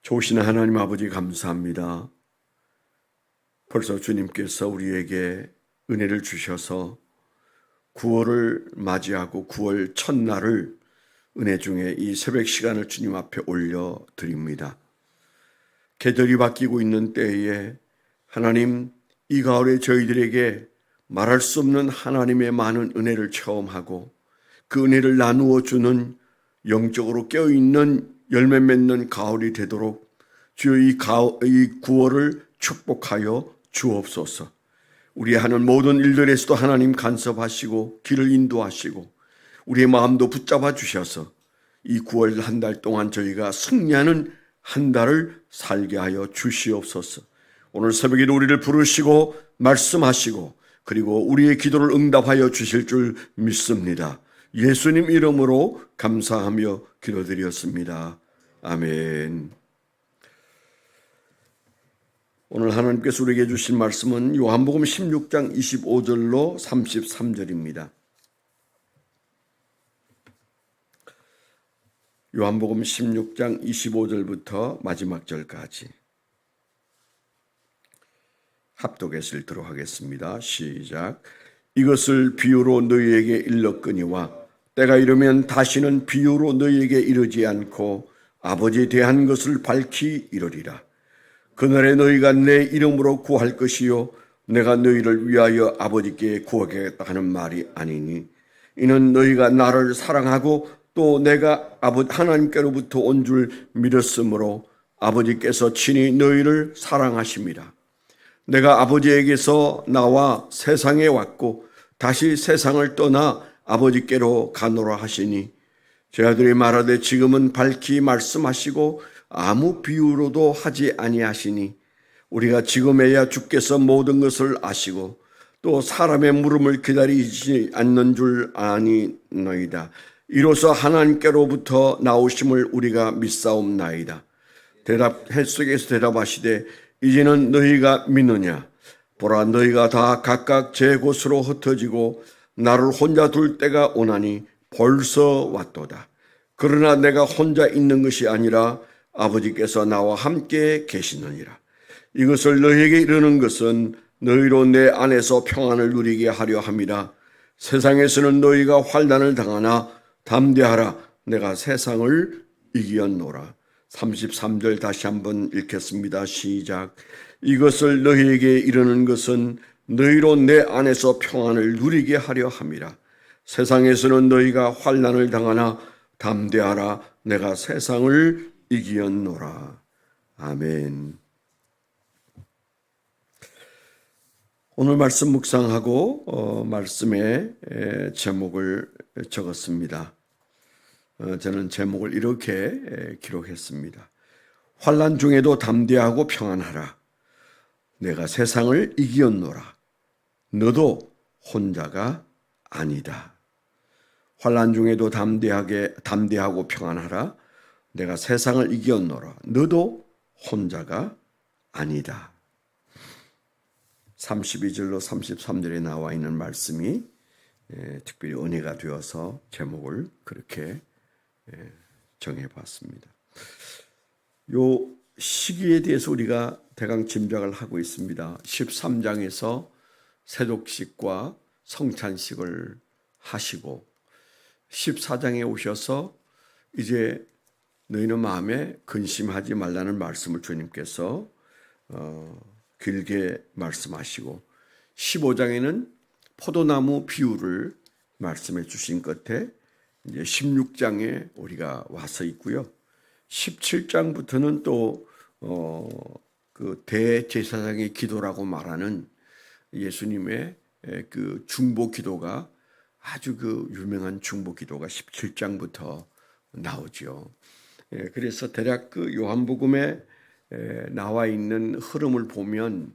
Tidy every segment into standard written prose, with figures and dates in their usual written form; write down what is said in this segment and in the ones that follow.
좋으신 하나님 아버지 감사합니다. 벌써 주님께서 우리에게 은혜를 주셔서 9월을 맞이하고 9월 첫날을 은혜 중에 이 새벽 시간을 주님 앞에 올려드립니다. 계절이 바뀌고 있는 때에 하나님 이 가을에 저희들에게 말할 수 없는 하나님의 많은 은혜를 체험하고 그 은혜를 나누어 주는 영적으로 깨어있는 열매 맺는 가을이 되도록 주여 이 9월을 축복하여 주옵소서. 우리의 하는 모든 일들에서도 하나님 간섭하시고 길을 인도하시고 우리의 마음도 붙잡아 주셔서 이 9월 한 달 동안 저희가 승리하는 한 달을 살게 하여 주시옵소서. 오늘 새벽에도 우리를 부르시고 말씀하시고 그리고 우리의 기도를 응답하여 주실 줄 믿습니다. 예수님 이름으로 감사하며 기도드렸습니다. 아멘. 오늘 하나님께서 우리에게 주신 말씀은 요한복음 16장 25절로 33절입니다. 요한복음 16장 25절부터 마지막 절까지 합독해서 읽도록 하겠습니다. 시작. 이것을 비유로 너희에게 일렀거니와 때가 이르면 다시는 비유로 너희에게 이르지 않고 아버지에 대한 것을 밝히 이르리라. 그날에 너희가 내 이름으로 구할 것이요 내가 너희를 위하여 아버지께 구하겠다 하는 말이 아니니 이는 너희가 나를 사랑하고 또 내가 하나님께로부터 온 줄 믿었으므로 아버지께서 친히 너희를 사랑하심이라. 내가 아버지에게서 나와 세상에 왔고 다시 세상을 떠나 아버지께로 가노라 하시니 제 아들이 말하되 지금은 밝히 말씀하시고 아무 비유로도 하지 아니하시니 우리가 지금에야 주께서 모든 것을 아시고 또 사람의 물음을 기다리지 않는 줄 아니노이다. 이로써 하나님께로부터 나오심을 우리가 믿사옵나이다. 헬속에서 대답하시되 이제는 너희가 믿느냐? 보라 너희가 다 각각 제 곳으로 흩어지고 나를 혼자 둘 때가 오나니 벌써 왔도다. 그러나 내가 혼자 있는 것이 아니라 아버지께서 나와 함께 계시느니라. 이것을 너희에게 이르는 것은 너희로 내 안에서 평안을 누리게 하려 함이라. 세상에서는 너희가 환난을 당하나 담대하라. 내가 세상을 이기었노라. 33절 다시 한번 읽겠습니다. 시작. 이것을 너희에게 이르는 것은 너희로 내 안에서 평안을 누리게 하려 함이라. 세상에서는 너희가 환난을 당하나 담대하라. 내가 세상을 이기었노라. 아멘. 오늘 말씀 묵상하고 말씀의 제목을 적었습니다. 저는 제목을 이렇게 기록했습니다. 환난 중에도 담대하고 평안하라. 내가 세상을 이기었노라. 너도 혼자가 아니다. 환난 중에도 담대하고 평안하라. 내가 세상을 이기었노라. 너도 혼자가 아니다. 32절로 33절에 나와 있는 말씀이 특별히 은혜가 되어서 제목을 그렇게 정해봤습니다. 요 시기에 대해서 우리가 대강 짐작을 하고 있습니다. 13장에서 세족식과 성찬식을 하시고 14장에 오셔서 이제 너희는 마음에 근심하지 말라는 말씀을 주님께서 길게 말씀하시고 15장에는 포도나무 비유를 말씀해 주신 끝에 이제 16장에 우리가 와서 있고요. 17장부터는 또 그 대제사장의 기도라고 말하는 예수님의 그 중보 기도가 아주 그 유명한 중보 기도가 17장부터 나오죠. 그래서 대략 그 요한복음에 나와 있는 흐름을 보면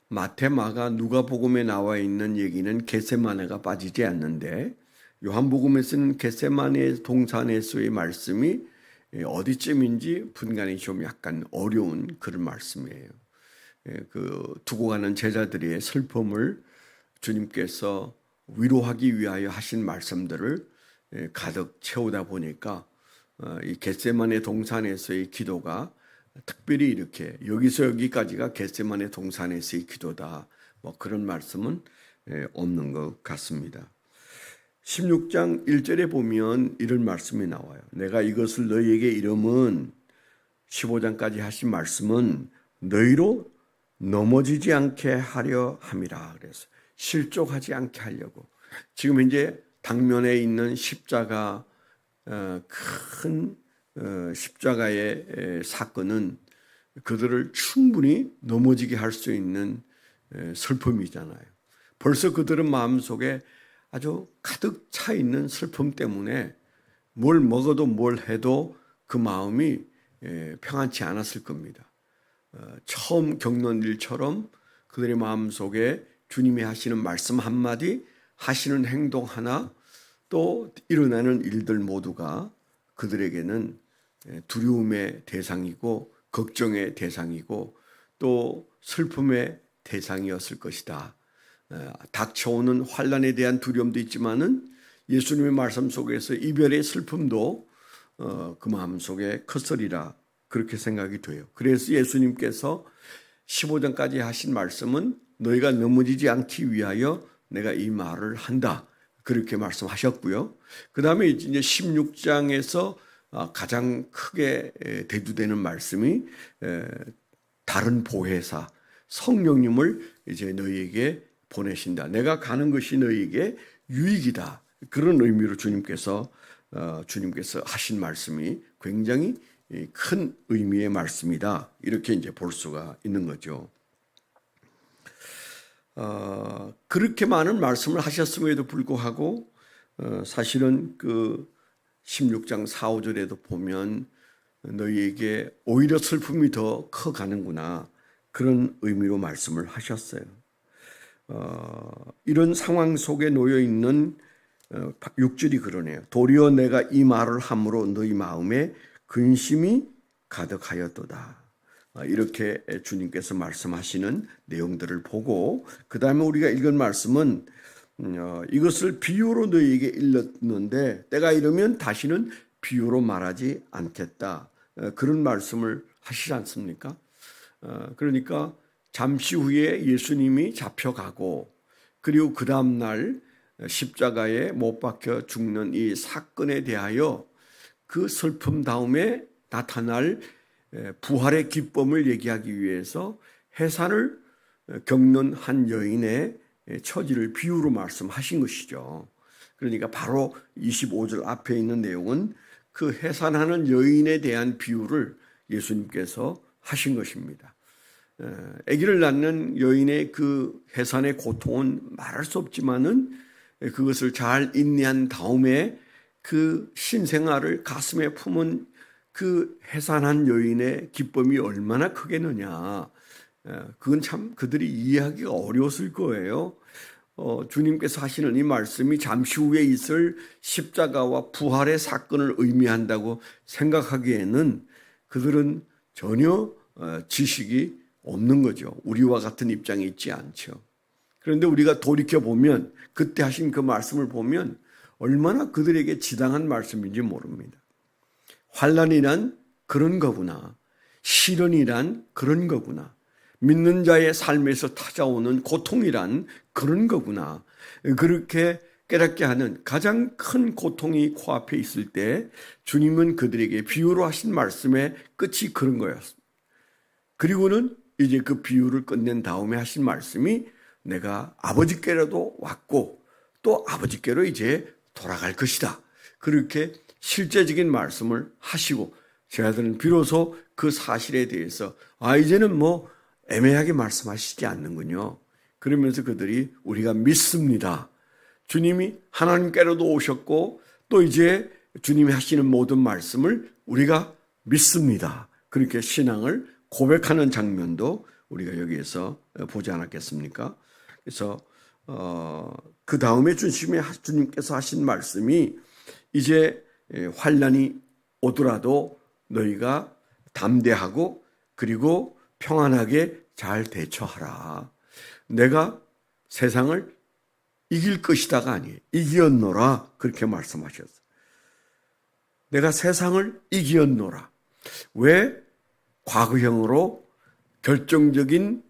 마태, 마가, 누가복음에 나와 있는 얘기는 겟세마네가 빠지지 않는데 요한복음에서는 겟세마네 동산에서의 말씀이 어디쯤인지 분간이 좀 약간 어려운 그런 말씀이에요. 그 두고 가는 제자들의 슬픔을 주님께서 위로하기 위하여 하신 말씀들을 가득 채우다 보니까 이 겟세마네 동산에서의 기도가 특별히 이렇게 여기서 여기까지가 겟세마네 동산에서의 기도다. 뭐 그런 말씀은 없는 것 같습니다. 16장 1절에 보면 이런 말씀이 나와요. 내가 이것을 너희에게 이름은 15장까지 하신 말씀은 너희로 넘어지지 않게 하려 함이라. 그래서 실족하지 않게 하려고. 지금 이제 당면에 있는 십자가, 큰 십자가의 사건은 그들을 충분히 넘어지게 할 수 있는 슬픔이잖아요. 벌써 그들은 마음속에 아주 가득 차 있는 슬픔 때문에 뭘 먹어도 뭘 해도 그 마음이 평안치 않았을 겁니다. 처음 겪는 일처럼 그들의 마음속에 주님이 하시는 말씀 한마디, 하시는 행동 하나, 또 일어나는 일들 모두가 그들에게는 두려움의 대상이고 걱정의 대상이고 또 슬픔의 대상이었을 것이다. 닥쳐오는 환난에 대한 두려움도 있지만은 예수님의 말씀 속에서 이별의 슬픔도 그 마음속에 컸으리라 그렇게 생각이 돼요. 그래서 예수님께서 15장까지 하신 말씀은 너희가 넘어지지 않기 위하여 내가 이 말을 한다. 그렇게 말씀하셨고요. 그 다음에 이제 16장에서 가장 크게 대두되는 말씀이 다른 보혜사 성령님을 이제 너희에게 보내신다. 내가 가는 것이 너희에게 유익이다. 그런 의미로 주님께서 하신 말씀이 굉장히 큰 의미의 말씀이다. 이렇게 이제 볼 수가 있는 거죠. 그렇게 많은 말씀을 하셨음에도 불구하고 사실은 그 16장 4, 5절에도 보면 너희에게 오히려 슬픔이 더 커가는구나. 그런 의미로 말씀을 하셨어요. 이런 상황 속에 놓여 있는 6절이 그러네요. 도리어 내가 이 말을 함으로 너희 마음에 근심이 가득하였도다. 이렇게 주님께서 말씀하시는 내용들을 보고 그 다음에 우리가 읽은 말씀은 이것을 비유로 너희에게 일렀는데 때가 이르면 다시는 비유로 말하지 않겠다. 그런 말씀을 하시지 않습니까? 그러니까 잠시 후에 예수님이 잡혀가고 그리고 그 다음날 십자가에 못 박혀 죽는 이 사건에 대하여 그 슬픔 다음에 나타날 부활의 기쁨을 얘기하기 위해서 해산을 겪는 한 여인의 처지를 비유로 말씀하신 것이죠. 그러니까 바로 25절 앞에 있는 내용은 그 해산하는 여인에 대한 비유를 예수님께서 하신 것입니다. 아기를 낳는 여인의 그 해산의 고통은 말할 수 없지만은 그것을 잘 인내한 다음에 그 신생아를 가슴에 품은 그 해산한 여인의 기쁨이 얼마나 크겠느냐. 그건 참 그들이 이해하기가 어려웠을 거예요. 주님께서 하시는 이 말씀이 잠시 후에 있을 십자가와 부활의 사건을 의미한다고 생각하기에는 그들은 전혀 지식이 없는 거죠. 우리와 같은 입장에 있지 않죠. 그런데 우리가 돌이켜보면 그때 하신 그 말씀을 보면 얼마나 그들에게 지당한 말씀인지 모릅니다. 환난이란 그런 거구나. 시련이란 그런 거구나. 믿는 자의 삶에서 찾아오는 고통이란 그런 거구나. 그렇게 깨닫게 하는 가장 큰 고통이 코앞에 있을 때 주님은 그들에게 비유로 하신 말씀의 끝이 그런 거였습니다. 그리고는 이제 그 비유를 끝낸 다음에 하신 말씀이 내가 아버지께로도 왔고 또 아버지께로 이제 돌아갈 것이다. 그렇게 실제적인 말씀을 하시고 제자들은 비로소 그 사실에 대해서 이제는 뭐 애매하게 말씀하시지 않는군요. 그러면서 그들이 우리가 믿습니다. 주님이 하나님께로도 오셨고 또 이제 주님이 하시는 모든 말씀을 우리가 믿습니다. 그렇게 신앙을 고백하는 장면도 우리가 여기에서 보지 않았겠습니까? 그래서 그 다음에 주님께서 하신 말씀이 이제 환난이 오더라도 너희가 담대하고 그리고 평안하게 잘 대처하라. 내가 세상을 이길 것이다가 아니에요. 이겼노라 그렇게 말씀하셨어요. 내가 세상을 이기었노라. 왜 과거형으로 결정적인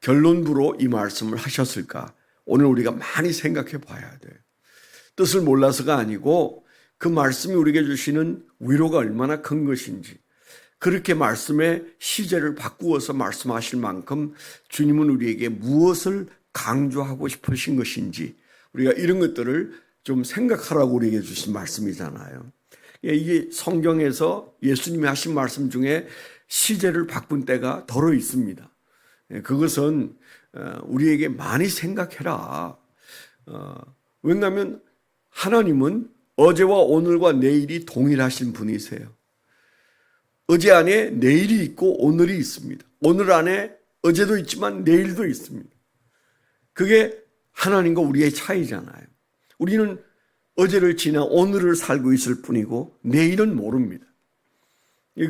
결론부로 이 말씀을 하셨을까? 오늘 우리가 많이 생각해 봐야 돼요. 뜻을 몰라서가 아니고 그 말씀이 우리에게 주시는 위로가 얼마나 큰 것인지, 그렇게 말씀의 시제를 바꾸어서 말씀하실 만큼 주님은 우리에게 무엇을 강조하고 싶으신 것인지, 우리가 이런 것들을 좀 생각하라고 우리에게 주신 말씀이잖아요. 이게 성경에서 예수님이 하신 말씀 중에 시제를 바꾼 때가 더러 있습니다. 그것은 우리에게 많이 생각해라. 왜냐하면 하나님은 어제와 오늘과 내일이 동일하신 분이세요. 어제 안에 내일이 있고 오늘이 있습니다. 오늘 안에 어제도 있지만 내일도 있습니다. 그게 하나님과 우리의 차이잖아요. 우리는 어제를 지나 오늘을 살고 있을 뿐이고 내일은 모릅니다.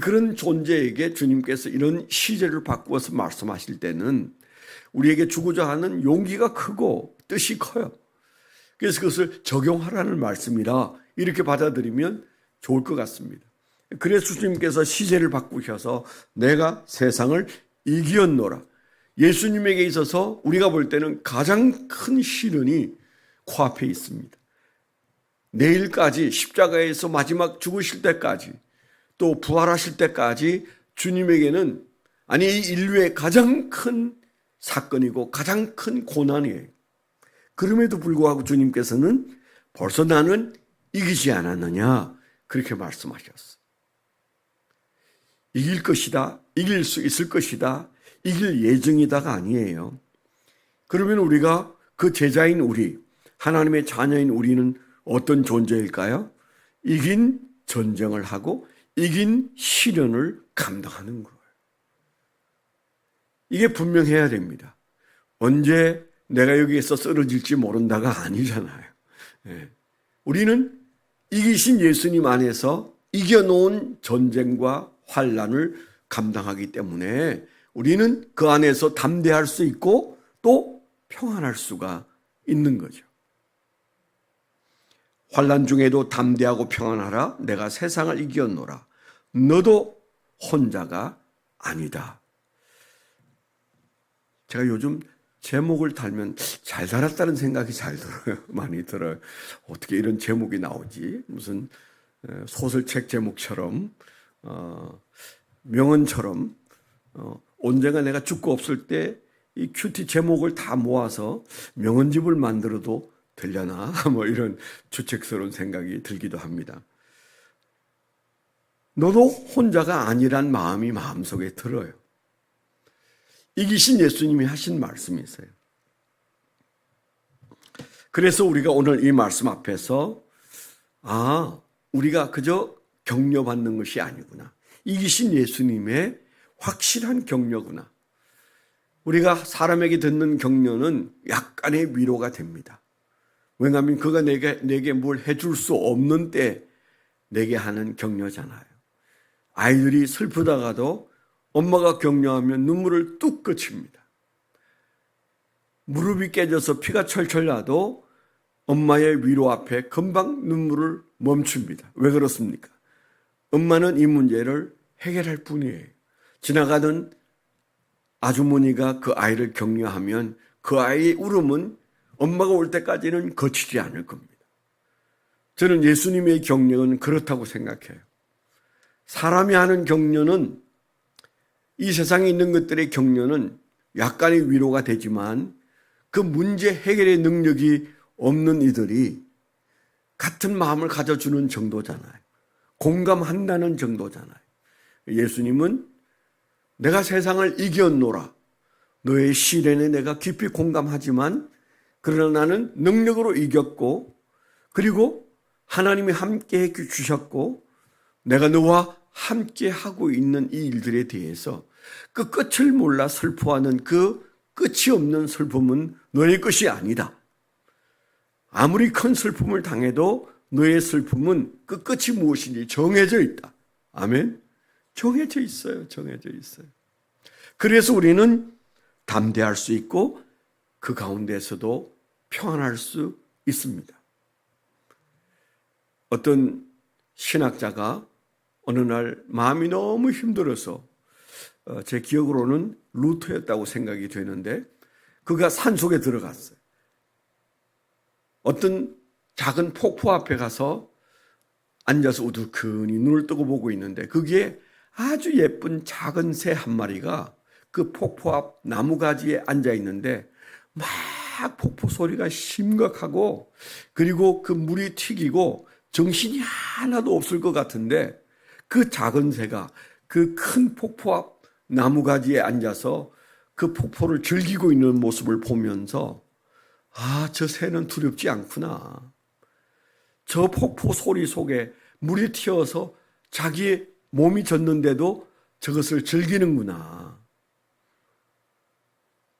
그런 존재에게 주님께서 이런 시제를 바꾸어서 말씀하실 때는 우리에게 주고자 하는 용기가 크고 뜻이 커요. 그래서 그것을 적용하라는 말씀이라 이렇게 받아들이면 좋을 것 같습니다. 그래서 주님께서 시제를 바꾸셔서 내가 세상을 이기었노라. 예수님에게 있어서 우리가 볼 때는 가장 큰 시련이 코앞에 있습니다. 내일까지 십자가에서 마지막 죽으실 때까지 또 부활하실 때까지 주님에게는, 아니 이 인류의 가장 큰 사건이고 가장 큰 고난이에요. 그럼에도 불구하고 주님께서는 벌써 나는 이기지 않았느냐 그렇게 말씀하셨어요. 이길 것이다, 이길 수 있을 것이다, 이길 예정이다가 아니에요. 그러면 우리가 그 제자인 우리, 하나님의 자녀인 우리는 어떤 존재일까요? 이긴 전쟁을 하고 이긴 시련을 감당하는 거예요. 이게 분명해야 됩니다. 언제 내가 여기에서 쓰러질지 모른다가 아니잖아요. 우리는 이기신 예수님 안에서 이겨놓은 전쟁과 환난을 감당하기 때문에 우리는 그 안에서 담대할 수 있고 또 평안할 수가 있는 거죠. 환난 중에도 담대하고 평안하라. 내가 세상을 이겼노라. 너도 혼자가 아니다. 제가 요즘 제목을 달면 잘 달았다는 생각이 잘 들어요. 많이 들어요. 어떻게 이런 제목이 나오지? 무슨 소설책 제목처럼, 명언처럼. 언젠가 내가 죽고 없을 때 이 큐티 제목을 다 모아서 명언집을 만들어도 되려나? 뭐 이런 주책스러운 생각이 들기도 합니다. 너도 혼자가 아니란 마음이 마음속에 들어요. 이기신 예수님이 하신 말씀이세요. 그래서 우리가 오늘 이 말씀 앞에서 우리가 그저 격려받는 것이 아니구나. 이기신 예수님의 확실한 격려구나. 우리가 사람에게 듣는 격려는 약간의 위로가 됩니다. 왜냐하면 그가 내게 뭘 해줄 수 없는 때 내게 하는 격려잖아요. 아이들이 슬프다가도 엄마가 격려하면 눈물을 뚝 그칩니다. 무릎이 깨져서 피가 철철 나도 엄마의 위로 앞에 금방 눈물을 멈춥니다. 왜 그렇습니까? 엄마는 이 문제를 해결할 뿐이에요. 지나가던 아주머니가 그 아이를 격려하면 그 아이의 울음은 엄마가 올 때까지는 거치지 않을 겁니다. 저는 예수님의 격려는 그렇다고 생각해요. 사람이 하는 격려는, 이 세상에 있는 것들의 격려는 약간의 위로가 되지만 그 문제 해결의 능력이 없는 이들이 같은 마음을 가져주는 정도잖아요. 공감한다는 정도잖아요. 예수님은 내가 세상을 이겼노라. 너의 시련에 내가 깊이 공감하지만 그러나 나는 능력으로 이겼고, 그리고 하나님이 함께 주셨고 내가 너와 함께 하고 있는 이 일들에 대해서 그 끝을 몰라 슬퍼하는 그 끝이 없는 슬픔은 너의 것이 아니다. 아무리 큰 슬픔을 당해도 너의 슬픔은 그 끝이 무엇인지 정해져 있다. 아멘. 정해져 있어요. 정해져 있어요. 그래서 우리는 담대할 수 있고 그 가운데서도 평안할 수 있습니다. 어떤 신학자가 어느 날 마음이 너무 힘들어서 제 기억으로는 루터였다고 생각이 되는데 그가 산속에 들어갔어요. 어떤 작은 폭포 앞에 가서 앉아서 우두커니 눈을 뜨고 보고 있는데 거기에 아주 예쁜 작은 새 한 마리가 그 폭포 앞 나무가지에 앉아 있는데 막 폭포 소리가 심각하고 그리고 그 물이 튀기고 정신이 하나도 없을 것 같은데 그 작은 새가 그 큰 폭포 앞 나무가지에 앉아서 그 폭포를 즐기고 있는 모습을 보면서 저 새는 두렵지 않구나. 저 폭포 소리 속에 물이 튀어서 자기의 몸이 젖는데도 저것을 즐기는구나.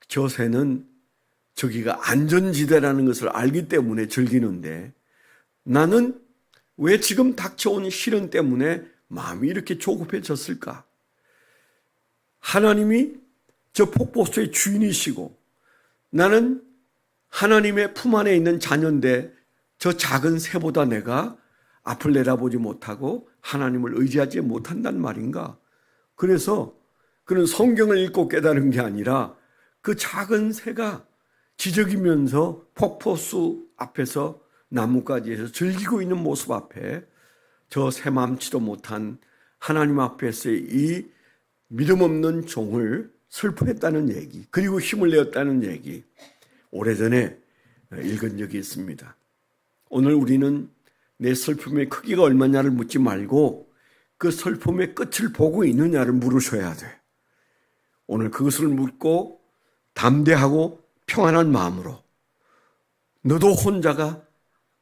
저 새는 저기가 안전지대라는 것을 알기 때문에 즐기는데 나는 왜 지금 닥쳐온 시련 때문에 마음이 이렇게 조급해졌을까? 하나님이 저 폭포수의 주인이시고 나는 하나님의 품 안에 있는 자녀인데 저 작은 새보다 내가 앞을 내다보지 못하고 하나님을 의지하지 못한단 말인가? 그래서 그는 성경을 읽고 깨달은 게 아니라 그 작은 새가 지저귀면서 폭포수 앞에서 나뭇가지에서 즐기고 있는 모습 앞에 저 새맘치도 못한 하나님 앞에서의 이 믿음 없는 종을 슬퍼했다는 얘기, 그리고 힘을 내었다는 얘기, 오래전에 읽은 적이 있습니다. 오늘 우리는 내 슬픔의 크기가 얼마냐를 묻지 말고 그 슬픔의 끝을 보고 있느냐를 물으셔야 돼. 오늘 그것을 묻고 담대하고 평안한 마음으로 너도 혼자가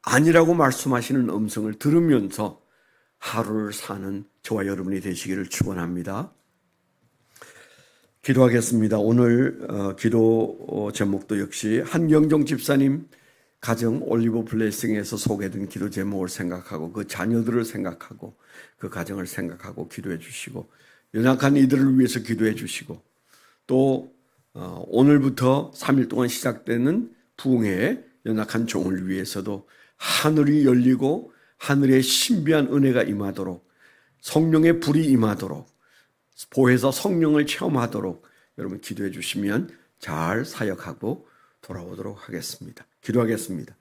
아니라고 말씀하시는 음성을 들으면서 하루를 사는 저와 여러분이 되시기를 축원합니다. 기도하겠습니다. 오늘 기도 제목도 역시 한경종 집사님 가정 올리브 블레싱에서 소개된 기도 제목을 생각하고 그 자녀들을 생각하고 그 가정을 생각하고 기도해 주시고 연약한 이들을 위해서 기도해 주시고 또 오늘부터 3일 동안 시작되는 부흥회의 연약한 종을 위해서도 하늘이 열리고 하늘의 신비한 은혜가 임하도록 성령의 불이 임하도록 보혜사 성령을 체험하도록 여러분 기도해 주시면 잘 사역하고 돌아오도록 하겠습니다. 기도하겠습니다.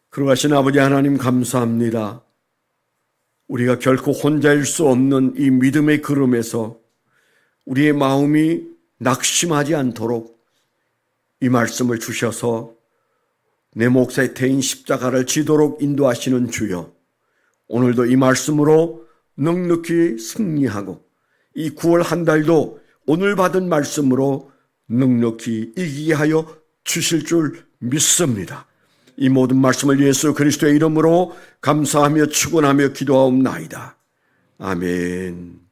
그러하신 아버지 하나님 감사합니다. 우리가 결코 혼자일 수 없는 이 믿음의 걸음에서 우리의 마음이 낙심하지 않도록 이 말씀을 주셔서 내 몫의 태인 십자가를 지도록 인도하시는 주여, 오늘도 이 말씀으로 넉넉히 승리하고 이 9월 한 달도 오늘 받은 말씀으로 넉넉히 이기게 하여 주실 줄 믿습니다. 이 모든 말씀을 예수 그리스도의 이름으로 감사하며 축원하며 기도하옵나이다. 아멘.